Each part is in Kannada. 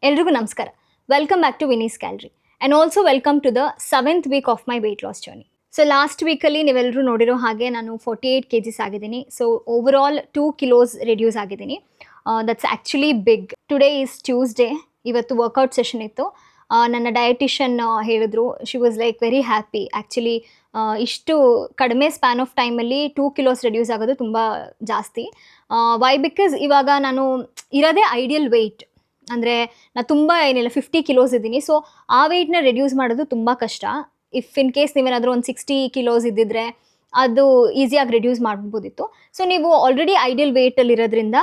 ಎಲ್ರಿಗೂ ನಮಸ್ಕಾರ. Welcome back to Vinee's calorie and also welcome to the 7th week of my weight loss journey. So last ವೀಕಲ್ಲಿ ನೀವೆಲ್ಲರೂ ನೋಡಿರೋ ಹಾಗೆ ನಾನು 48 kgs ಆಗಿದ್ದೀನಿ. So overall 2 kilos reduce ಆಗಿದ್ದೀನಿ. That's actually big. Today is Tuesday. ಇವತ್ತು ವರ್ಕೌಟ್ ಸೆಷನ್ ಇತ್ತು. ನನ್ನ ಡಯಟಿಷಿಯನ್ ಹೇಳಿದ್ರು, she was like very happy. Actually ಇಷ್ಟು ಕಡಿಮೆ ಸ್ಪ್ಯಾನ್ ಆಫ್ ಟೈಮಲ್ಲಿ 2 kilos ರೆಡ್ಯೂಸ್ ಆಗೋದು ತುಂಬ ಜಾಸ್ತಿ. ವೈ ಬಿಕಾಸ್ ಇವಾಗ ನಾನು ಇರೋದೇ ಐಡಿಯಲ್ ವೆಯ್ಟ್. ಅಂದರೆ ನಾನು ತುಂಬ ಏನಿಲ್ಲ 50 kilos ಇದ್ದೀನಿ. ಸೊ ಆ ವೆಯ್ಟ್ನ ರೆಡ್ಯೂಸ್ ಮಾಡೋದು ತುಂಬ ಕಷ್ಟ. ಇಫ್ ಇನ್ ಕೇಸ್ ನೀವೇನಾದರೂ ಒಂದು 60 kilos ಇದ್ದಿದ್ರೆ ಅದು ಈಸಿಯಾಗಿ ರೆಡ್ಯೂಸ್ ಮಾಡ್ಬೋದಿತ್ತು. ಸೊ ನೀವು ಆಲ್ರೆಡಿ ಐಡಿಯಲ್ ವೆಯ್ಟಲ್ಲಿರೋದ್ರಿಂದ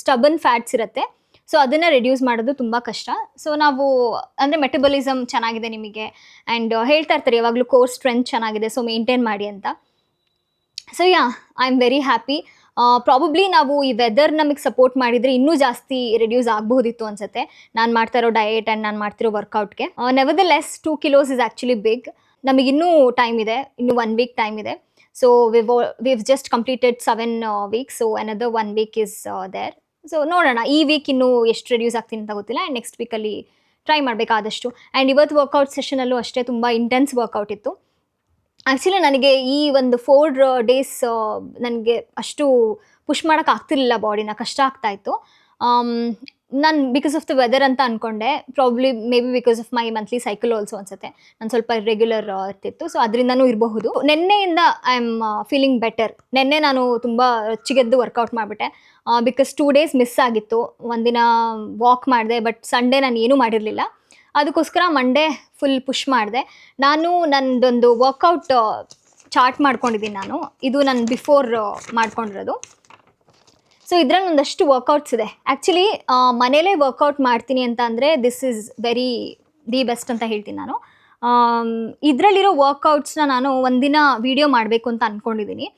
ಸ್ಟಬನ್ ಫ್ಯಾಟ್ಸ್ ಇರುತ್ತೆ. ಸೊ ಅದನ್ನು ರೆಡ್ಯೂಸ್ ಮಾಡೋದು ತುಂಬ ಕಷ್ಟ. ಸೊ ನಾವು ಅಂದರೆ ಮೆಟಬಲಿಸಮ್ ಚೆನ್ನಾಗಿದೆ ನಿಮಗೆ ಆ್ಯಂಡ್ ಹೇಳ್ತಾ ಇರ್ತಾರೆ ಯಾವಾಗಲೂ ಕೋರ್ ಸ್ಟ್ರೆಂತ್ ಚೆನ್ನಾಗಿದೆ, ಸೊ ಮೇಂಟೈನ್ ಮಾಡಿ ಅಂತ. So yeah, I am very happy. Probably ನಾವು ಈ ವೆದರ್ ನಮಗೆ ಸಪೋರ್ಟ್ ಮಾಡಿದರೆ ಇನ್ನೂ ಜಾಸ್ತಿ ರೆಡ್ಯೂಸ್ ಆಗಬಹುದಿತ್ತು ಅನಿಸುತ್ತೆ, ನಾನು ಮಾಡ್ತಾ ಇರೋ ಡಯೆಟ್ ಆ್ಯಂಡ್ ನಾನು ಮಾಡ್ತಿರೋ ವರ್ಕೌಟ್ಗೆ. Nevertheless 2 kilos is actually big. ನಮಗಿನ್ನೂ ಟೈಮ್ ಇದೆ, ಇನ್ನೂ 1 week ಟೈಮ್ ಇದೆ. So we've just completed 7 weeks. So another 1 week is there. So ನೋಡೋಣ ಈ ವೀಕ್ ಇನ್ನೂ ಎಷ್ಟು ರೆಡ್ಯೂಸ್ ಆಗ್ತೀನಿ ಅಂತ ಗೊತ್ತಿಲ್ಲ. ಆ್ಯಂಡ್ ನೆಕ್ಸ್ಟ್ ವೀಕಲ್ಲಿ ಟ್ರೈ ಮಾಡಬೇಕಾದಷ್ಟು. ಆ್ಯಂಡ್ ಇವತ್ತು ವರ್ಕೌಟ್ ಸೆಷನಲ್ಲೂ ಅಷ್ಟೇ ತುಂಬ ಇಂಟೆನ್ಸ್ ವರ್ಕೌಟ್ ಇತ್ತು. ಆ್ಯಕ್ಚುಲಿ ನನಗೆ ಈ ಒಂದು 4 days ನನಗೆ ಅಷ್ಟು ಪುಷ್ ಮಾಡೋಕ್ಕಾಗ್ತಿರ್ಲಿಲ್ಲ, ಬಾಡಿನ ಕಷ್ಟ ಆಗ್ತಾಯಿತ್ತು. ನಾನು ಬಿಕಾಸ್ ಆಫ್ ದ ವೆದರ್ ಅಂತ ಅಂದ್ಕೊಂಡೆ, probably may be because of my monthly cycle also ಅನಿಸುತ್ತೆ. ನಾನು ಸ್ವಲ್ಪ ರೆಗ್ಯುಲರ್ ಇರ್ತಿತ್ತು, ಸೊ ಅದರಿಂದನೂ ಇರಬಹುದು. ನೆನ್ನೆಯಿಂದ ಐ ಆಮ್ ಫೀಲಿಂಗ್ ಬೆಟರ್. ನೆನ್ನೆ ನಾನು ತುಂಬ ರೊಚ್ಚಿಗೆದ್ದು ವರ್ಕೌಟ್ ಮಾಡಿಬಿಟ್ಟೆ ಬಿಕಾಸ್ 2 days ಮಿಸ್ ಆಗಿತ್ತು. ಒಂದಿನ ವಾಕ್ ಮಾಡಿದೆ, ಬಟ್ ಸಂಡೇ ನಾನು ಏನೂ ಮಾಡಿರಲಿಲ್ಲ. ಅದಕ್ಕೋಸ್ಕರ ಮಂಡೇ ಫುಲ್ ಪುಷ್ ಮಾಡಿದೆ. ನಾನು ನನ್ನದೊಂದು ವರ್ಕೌಟ್ ಚಾರ್ಟ್ ಮಾಡ್ಕೊಂಡಿದ್ದೀನಿ ನಾನು. ಇದು ನಾನು ಬಿಫೋರ್ ಮಾಡ್ಕೊಂಡಿರೋದು. ಸೊ ಇದರಲ್ಲಿ ಒಂದಷ್ಟು ವರ್ಕೌಟ್ಸ್ ಇದೆ. ಆ್ಯಕ್ಚುಲಿ ಮನೇಲೇ ವರ್ಕೌಟ್ ಮಾಡ್ತೀನಿ ಅಂತ ಅಂದರೆ this is very the best ಅಂತ ಹೇಳ್ತೀನಿ ನಾನು. ಇದರಲ್ಲಿರೋ ವರ್ಕೌಟ್ಸ್ನ ನಾನು ಒಂದಿನ ವೀಡಿಯೋ ಮಾಡಬೇಕು ಅಂತ ಅಂದ್ಕೊಂಡಿದ್ದೀನಿ.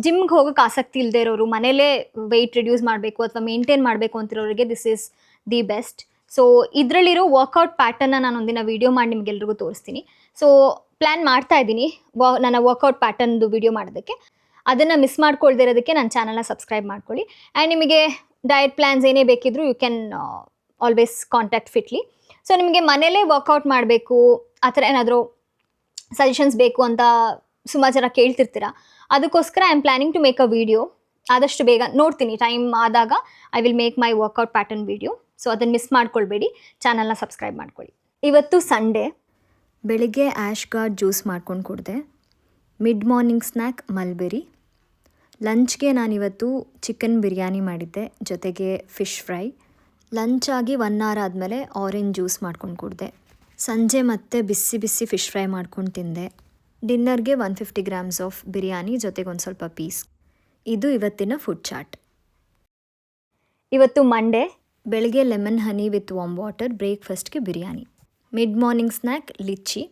ಜಿಮ್ಗೆ ಹೋಗೋಕ್ಕೆ ಆಸಕ್ತಿ ಇಲ್ಲದೆ ಇರೋರು, ಮನೇಲೇ ವೆಯ್ಟ್ ರಿಡ್ಯೂಸ್ ಮಾಡಬೇಕು ಅಥವಾ ಮೇಂಟೈನ್ ಮಾಡಬೇಕು ಅಂತಿರೋರಿಗೆ this is the best. So ಇದರಲ್ಲಿರೋ ವರ್ಕೌಟ್ ಪ್ಯಾಟರ್ನ ನಾನು ಒಂದಿನ ವೀಡಿಯೋ ಮಾಡಿ ನಿಮಗೆಲ್ರಿಗೂ ತೋರಿಸ್ತೀನಿ. ಸೊ ಪ್ಲ್ಯಾನ್ ಮಾಡ್ತಾ ಇದ್ದೀನಿ ನನ್ನ ವರ್ಕೌಟ್ ಪ್ಯಾಟರ್ನ್ದು ವೀಡಿಯೋ ಮಾಡೋದಕ್ಕೆ. ಅದನ್ನು ಮಿಸ್ ಮಾಡ್ಕೊಳ್ದೇ ಇರೋದಕ್ಕೆ ನನ್ನ ಚಾನಲ್ನ ಸಬ್ಸ್ಕ್ರೈಬ್ ಮಾಡ್ಕೊಳ್ಳಿ. ಆ್ಯಂಡ್ ನಿಮಗೆ ಡಯಟ್ ಪ್ಲ್ಯಾನ್ಸ್ ಏನೇ ಬೇಕಿದ್ರೂ you can always contact Fitly. So ನಿಮಗೆ ಮನೇಲೇ ವರ್ಕೌಟ್ ಮಾಡಬೇಕು ಆ ಥರ ಏನಾದರೂ ಸಜೆಷನ್ಸ್ ಬೇಕು ಅಂತ ಸುಮಾರು ಜನ ಕೇಳ್ತಿರ್ತೀರ. ಅದಕ್ಕೋಸ್ಕರ I am planning to make a video. ಆದಷ್ಟು ಬೇಗ ನೋಡ್ತೀನಿ, ಟೈಮ್ ಆದಾಗ I will make my workout pattern video. So ಅದನ್ನು ಮಿಸ್ ಮಾಡ್ಕೊಳ್ಬೇಡಿ, ಚಾನಲ್ನ ಸಬ್ಸ್ಕ್ರೈಬ್ ಮಾಡ್ಕೊಳ್ಳಿ. ಇವತ್ತು ಸಂಡೇ. ಬೆಳಿಗ್ಗೆ ಆ್ಯಶ್ ಗಾರ್ಡ್ ಜ್ಯೂಸ್ ಮಾಡ್ಕೊಂಡು ಕುಡಿದೆ. Mid morning snack mulberry. ಲಂಚ್ಗೆ ನಾನಿವತ್ತು ಚಿಕನ್ ಬಿರಿಯಾನಿ ಮಾಡಿದ್ದೆ, ಜೊತೆಗೆ ಫಿಶ್ ಫ್ರೈ. ಲಂಚ್ ಆಗಿ 1 hour ಆದಮೇಲೆ ಆರೆಂಜ್ ಜ್ಯೂಸ್ ಮಾಡ್ಕೊಂಡು ಕುಡಿದೆ. ಸಂಜೆ ಮತ್ತೆ ಬಿಸಿ ಬಿಸಿ ಫಿಶ್ ಫ್ರೈ ಮಾಡ್ಕೊಂಡು ತಿಂದೆ. ಡಿನ್ನರ್ಗೆ 150 grams ಆಫ್ ಬಿರಿಯಾನಿ, ಜೊತೆಗೆ ಒಂದು ಸ್ವಲ್ಪ ಪೀಸ್. ಇದು ಇವತ್ತಿನ ಫುಡ್ ಚಾರ್ಟ್. ಇವತ್ತು ಮಂಡೇ. ಬೆಳಗ್ಗೆ lemon honey with warm water, ಬ್ರೇಕ್ಫಾಸ್ಟ್ಗೆ biryani. Mid morning snack lychee.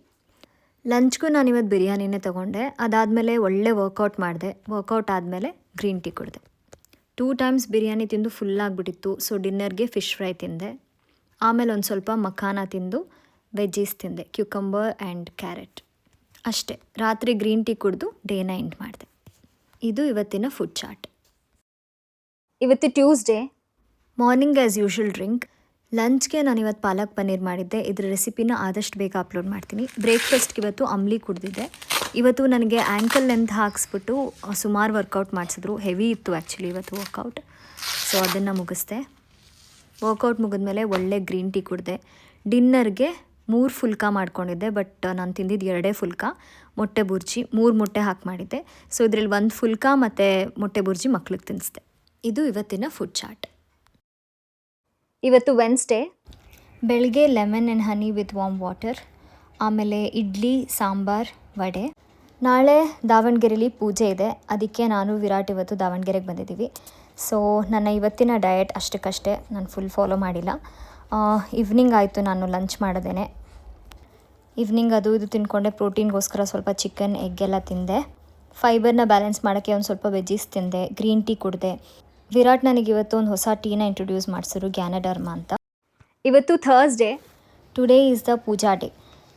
ಲಂಚ್ಗೂ ನಾನಿವತ್ತು ಬಿರಿಯಾನಿನೇ ತೊಗೊಂಡೆ. ಅದಾದಮೇಲೆ ಒಳ್ಳೆ ವರ್ಕೌಟ್ ಮಾಡಿದೆ. ವರ್ಕೌಟ್ ಆದಮೇಲೆ ಗ್ರೀನ್ ಟೀ ಕುಡಿದೆ. 2 times ಬಿರಿಯಾನಿ ತಿಂದು ಫುಲ್ಲಾಗಿಬಿಟ್ಟಿತ್ತು. ಸೊ ಡಿನ್ನರ್ಗೆ ಫಿಶ್ ಫ್ರೈ ತಿಂದೆ. ಆಮೇಲೆ ಒಂದು ಸ್ವಲ್ಪ ಮಖಾನ ತಿಂದು ವೆಜ್ಜೀಸ್ ತಿಂದೆ, ಕ್ಯೂಕಂಬರ್ ಆ್ಯಂಡ್ ಕ್ಯಾರೆಟ್. ಅಷ್ಟೇ. ರಾತ್ರಿ ಗ್ರೀನ್ ಟೀ ಕುಡಿದು ಡೇನ ಎಂಡ್ ಮಾಡಿದೆ. ಇದು ಇವತ್ತಿನ ಫುಡ್ ಚಾರ್ಟ್. ಇವತ್ತು Tuesday. Morning as usual drink. ಲಂಚ್ಗೆ ನಾನಿವತ್ತು ಪಾಲಕ್ ಪನ್ನೀರ್ ಮಾಡಿದ್ದೆ. ಇದರ ರೆಸಿಪಿನ ಆದಷ್ಟು ಬೇಗ ಅಪ್ಲೋಡ್ ಮಾಡ್ತೀನಿ. ಬ್ರೇಕ್ಫಾಸ್ಟ್ಗೆ ಇವತ್ತು ಅಂಬ್ಲಿ ಕುಡಿದಿದ್ದೆ. ಇವತ್ತು ನನಗೆ ಆ್ಯಂಕಲ್ ಲೆಂತ್ ಹಾಕ್ಸ್ಬಿಟ್ಟು ಸುಮಾರು ವರ್ಕೌಟ್ ಮಾಡಿಸಿದ್ರು. ಹೆವಿ ಇತ್ತು ಆ್ಯಕ್ಚುಲಿ ಇವತ್ತು ವರ್ಕೌಟ್. ಸೊ ಅದನ್ನು ಮುಗಿಸ್ದೆ. ವರ್ಕೌಟ್ ಮುಗಿದ್ಮೇಲೆ ಒಳ್ಳೆ ಗ್ರೀನ್ ಟೀ ಕುಡಿದೆ. ಡಿನ್ನರ್ಗೆ 3 ಫುಲ್ಕಾ ಮಾಡ್ಕೊಂಡಿದ್ದೆ, ಬಟ್ ನಾನು ತಿಂದಿದ್ದು 2 ಫುಲ್ಕಾ. ಮೊಟ್ಟೆ ಬುರ್ಜಿ 3 ಮೊಟ್ಟೆ ಹಾಕಿ ಮಾಡಿದ್ದೆ. ಸೊ ಇದರಲ್ಲಿ 1 ಫುಲ್ಕಾ ಮತ್ತು ಮೊಟ್ಟೆ ಬುರ್ಜಿ ಮಕ್ಳಿಗೆ ತಿನ್ನಿಸ್ದೆ. ಇದು ಇವತ್ತಿನ ಫುಡ್ ಚಾರ್ಟ್. ಇವತ್ತು ವೆನ್ಸ್ಡೇ. ಬೆಳಗ್ಗೆ lemon and honey with warm water, ಆಮೇಲೆ ಇಡ್ಲಿ, ಸಾಂಬಾರ್, ವಡೆ. ನಾಳೆ ದಾವಣಗೆರೆಯಲ್ಲಿ ಪೂಜೆ ಇದೆ, ಅದಕ್ಕೆ ನಾನು ವಿರಾಟ್ ಇವತ್ತು ದಾವಣಗೆರೆಗೆ ಬಂದಿದ್ದೀವಿ. ಸೊ ನನ್ನ ಇವತ್ತಿನ ಡಯಟ್ ಅಷ್ಟಕ್ಕಷ್ಟೇ, ನಾನು ಫುಲ್ ಫಾಲೋ ಮಾಡಿಲ್ಲ. ಈವ್ನಿಂಗ್ ಆಯಿತು ನಾನು ಲಂಚ್ ಮಾಡೋದೇನೆ. ಈವ್ನಿಂಗ್ ಅದು ಇದು ತಿಂದ್ಕೊಂಡೆ. ಪ್ರೋಟೀನ್ಗೋಸ್ಕರ ಸ್ವಲ್ಪ ಚಿಕನ್, ಎಗ್ ಎಲ್ಲ ತಿಂದೆ. ಫೈಬರ್ನ ಬ್ಯಾಲೆನ್ಸ್ ಮಾಡೋಕ್ಕೆ ಒಂದು ಸ್ವಲ್ಪ ವೆಜ್ಜೀಸ್ ತಿಂದೆ, ಗ್ರೀನ್ ಟೀ ಕುಡಿದೆ. ವಿರಾಟ್ ನನಗೆ ಇವತ್ತು ಒಂದು ಹೊಸ ಟೀನ ಇಂಟ್ರೊಡ್ಯೂಸ್ ಮಾಡಿಸಿದ್ರು, ಜ್ಞಾನಧರ್ಮ ಅಂತ. ಇವತ್ತು Thursday. Today is the puja day.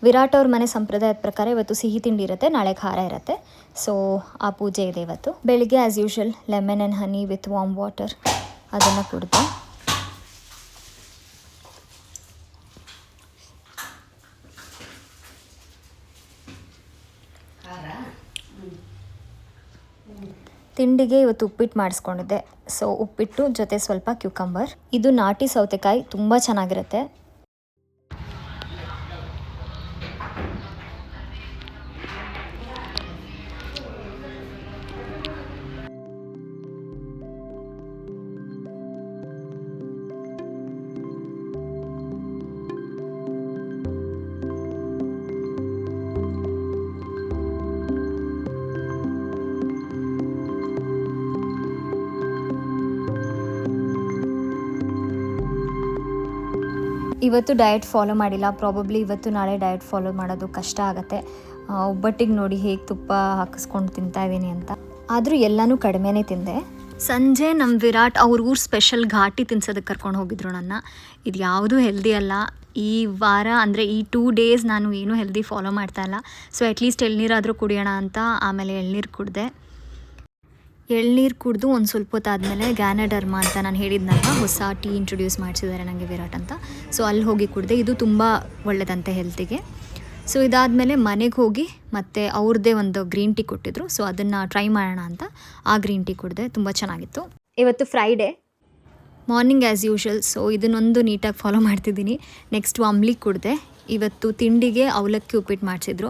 Virat ಅವ್ರ ಮನೆ ಸಂಪ್ರದಾಯದ ಪ್ರಕಾರ ಇವತ್ತು ಸಿಹಿ ತಿಂಡಿ ಇರುತ್ತೆ, ನಾಳೆ ಖಾರ ಇರುತ್ತೆ. ಸೊ ಆ ಪೂಜೆ ಇದೆ ಇವತ್ತು. ಬೆಳಿಗ್ಗೆ as usual lemon and honey with warm water ಅದನ್ನು ಕುಡಿದೆ. ತಿಂಡಿಗೆ ಇವತ್ತು ಉಪ್ಪಿಟ್ಟು ಮಾಡಿಸ್ಕೊಂಡಿದ್ದೆ. ಸೊ ಉಪ್ಪಿಟ್ಟು ಜೊತೆ ಸ್ವಲ್ಪ ಕ್ಯೂಕಂಬರ್. ಇದು ನಾಟಿ ಸೌತೆಕಾಯಿ, ತುಂಬ ಚೆನ್ನಾಗಿರುತ್ತೆ. ಇವತ್ತು ಡಯಟ್ ಫಾಲೋ ಮಾಡಿಲ್ಲ. ಪ್ರಾಬಬ್ಲಿ ಇವತ್ತು ನಾಳೆ ಡಯಟ್ ಫಾಲೋ ಮಾಡೋದು ಕಷ್ಟ ಆಗುತ್ತೆ. ಒಬ್ಬಟ್ಟಿಗೆ ನೋಡಿ ಹೇಗೆ ತುಪ್ಪ ಹಾಕಿಸ್ಕೊಂಡು ತಿಂತಾಯಿದ್ದೀನಿ ಅಂತ. ಆದರೂ ಎಲ್ಲನೂ ಕಡಿಮೆನೇ ತಿಂದೆ. ಸಂಜೆ ನಮ್ಮ ವಿರಾಟ್ ಅವ್ರ ಊರು ಸ್ಪೆಷಲ್ ಘಾಟಿ ತಿನ್ಸೋದಕ್ಕೆ ಕರ್ಕೊಂಡು ಹೋಗಿದ್ರು ನನ್ನ. ಇದು ಯಾವುದೂ ಹೆಲ್ದಿ ಅಲ್ಲ. ಈ ವಾರ ಅಂದರೆ ಈ 2 ಡೇಸ್ ನಾನು ಏನೂ ಹೆಲ್ದಿ ಫಾಲೋ ಮಾಡ್ತಾಯಿಲ್ಲ. ಸೊ ಅಟ್ಲೀಸ್ಟ್ ಎಳ್ನೀರಾದರೂ ಕುಡಿಯೋಣ ಅಂತ ಆಮೇಲೆ ಎಳ್ನೀರು ಕುಡಿದೆ. ಎಳ್ನೀರು ಕುಡಿದು ಒಂದು ಸ್ವಲ್ಪ ಹೊತ್ತಾದಮೇಲೆ ಗ್ಯಾನಡರ್ಮಾ ಅಂತ ನಾನು ಹೇಳಿದ್ನಲ್ಲ, ಹೊಸ ಟೀ ಇಂಟ್ರೊಡ್ಯೂಸ್ ಮಾಡಿಸಿದ್ದಾರೆ ನನಗೆ ವಿರಾಟ್ ಅಂತ. ಸೊ ಅಲ್ಲಿ ಹೋಗಿ ಕುಡಿದೆ. ಇದು ತುಂಬ ಒಳ್ಳೆಯದಂತೆ ಹೆಲ್ತಿಗೆ. ಸೊ ಇದಾದಮೇಲೆ ಮನೆಗೆ ಹೋಗಿ ಮತ್ತೆ ಅವ್ರದ್ದೇ ಒಂದು ಗ್ರೀನ್ ಟೀ ಕೊಟ್ಟಿದ್ರು. ಸೊ ಅದನ್ನು ಟ್ರೈ ಮಾಡೋಣ ಅಂತ ಆ ಗ್ರೀನ್ ಟೀ ಕುಡಿದೆ. ತುಂಬ ಚೆನ್ನಾಗಿತ್ತು. ಇವತ್ತು Friday, morning as usual. So ಇದನ್ನೊಂದು ನೀಟಾಗಿ ಫಾಲೋ ಮಾಡ್ತಿದ್ದೀನಿ. ನೆಕ್ಸ್ಟ್ ಅಂಬ್ಲಿ ಕುಡಿದೆ. ಇವತ್ತು ತಿಂಡಿಗೆ ಅವಲಕ್ಕಿ ಉಪ್ಪಿಟ್ಟು ಮಾಡಿಸಿದ್ರು.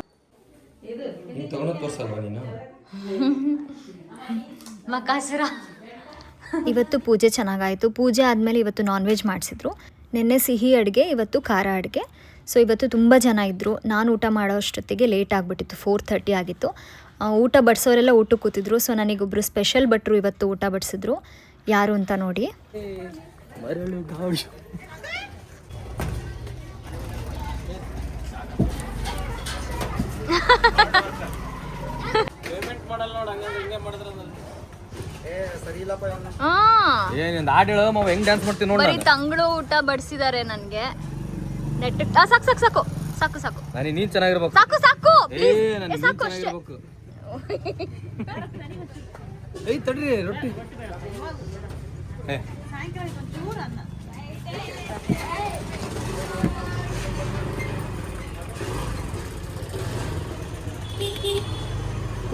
ಮಕಾಸುರ. ಇವತ್ತು ಪೂಜೆ ಚೆನ್ನಾಗಾಯಿತು. ಪೂಜೆ ಆದಮೇಲೆ ಇವತ್ತು ನಾನ್ ವೆಜ್ ಮಾಡಿಸಿದ್ರು. ನಿನ್ನೆ ಸಿಹಿ ಅಡುಗೆ, ಇವತ್ತು ಖಾರ ಅಡುಗೆ. ಸೊ ಇವತ್ತು ತುಂಬ ಜನ ಇದ್ದರು. ನಾನು ಊಟ ಮಾಡೋ ಅಷ್ಟೊತ್ತಿಗೆ ಲೇಟ್ ಆಗಿಬಿಟ್ಟಿತ್ತು. 4:30 ಆಗಿತ್ತು. ಊಟ ಬಡಿಸೋರೆಲ್ಲ ಊಟಕ್ಕೆ ಕೂತಿದ್ರು. ಸೊ ನನಗೊಬ್ಬರು ಸ್ಪೆಷಲ್ ಭಟ್ರು ಇವತ್ತು ಊಟ ಬಡಿಸಿದ್ರು. ಯಾರು ಅಂತ ನೋಡಿ. ತಂಗಳು ಊಟ ಬಡಿಸಿದ್ದಾರೆ ನನಗೆ. ನೆಟ್ ಸಾಕು ಸಾಕು ಸಾಕು ಸಾಕು ಸಾಕು ನೀನ್ ಚೆನ್ನಾಗಿರ್ಬೇಕು. ಸಾಕು ಸಾಕು ಸಾಕು ಅಷ್ಟೇ. ತಡ್ರಿ ರೊಟ್ಟಿ.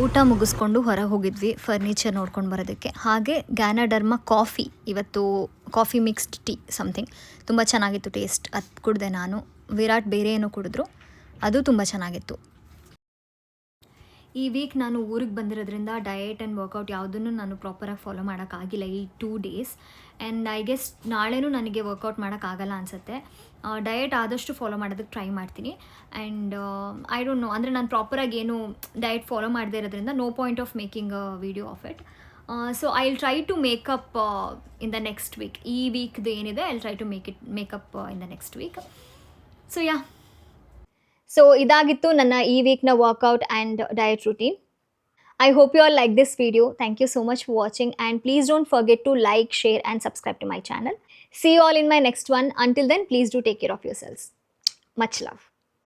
ಊಟ ಮುಗಿಸ್ಕೊಂಡು ಹೊರಗೆ ಹೋಗಿದ್ವಿ ಫರ್ನಿಚರ್ ನೋಡ್ಕೊಂಡು ಬರೋದಕ್ಕೆ. ಹಾಗೆ ಗ್ಯಾನಡರ್ಮಾ ಕಾಫಿ, ಇವತ್ತು ಕಾಫಿ ಮಿಕ್ಸ್ಡ್ ಟೀ ಸಮಥಿಂಗ್, ತುಂಬ ಚೆನ್ನಾಗಿತ್ತು ಟೇಸ್ಟ್. ಅದು ಕುಡಿದೆ ನಾನು. ವಿರಾಟ್ ಬೇರೆ ಏನೋ ಕುಡಿದ್ರು, ಅದು ತುಂಬ ಚೆನ್ನಾಗಿತ್ತು. ಈ ವೀಕ್ ನಾನು ಊರಿಗೆ ಬಂದಿರೋದ್ರಿಂದ ಡಯಟ್ ಆ್ಯಂಡ್ ವರ್ಕೌಟ್ ಯಾವುದನ್ನು ನಾನು ಪ್ರಾಪರಾಗಿ ಫಾಲೋ ಮಾಡೋಕ್ಕಾಗಿಲ್ಲ ಈ 2 ಡೇಸ್. ಆ್ಯಂಡ್ ಐ ಗೆಸ್ ನಾಳೆನೂ ನನಗೆ ವರ್ಕೌಟ್ ಮಾಡೋಕ್ಕಾಗಲ್ಲ ಅನಿಸುತ್ತೆ. ಡಯಟ್ ಆದಷ್ಟು ಫಾಲೋ ಮಾಡೋದಕ್ಕೆ ಟ್ರೈ ಮಾಡ್ತೀನಿ. ಆ್ಯಂಡ್ ಐ ಡೋಂಟ್ ನೋ, ಅಂದರೆ ನಾನು ಪ್ರಾಪರಾಗಿ ಏನು ಡಯಟ್ ಫಾಲೋ ಮಾಡದೇ ಇರೋದ್ರಿಂದ no point of making a video of it. So I will try to make up in the next week. ಈ ವೀಕ್ದು ಏನಿದೆ I will try to make up in the next week. So yeah, so ಇದಾಗಿತ್ತು ನನ್ನ ಈ ವೀಕ್ನ workout and diet routine. I hope you all like this video. Thank you so much for watching, and please don't forget to like, share and subscribe to my channel. See you all in my next one. Until then, please do take care of yourselves. Much love.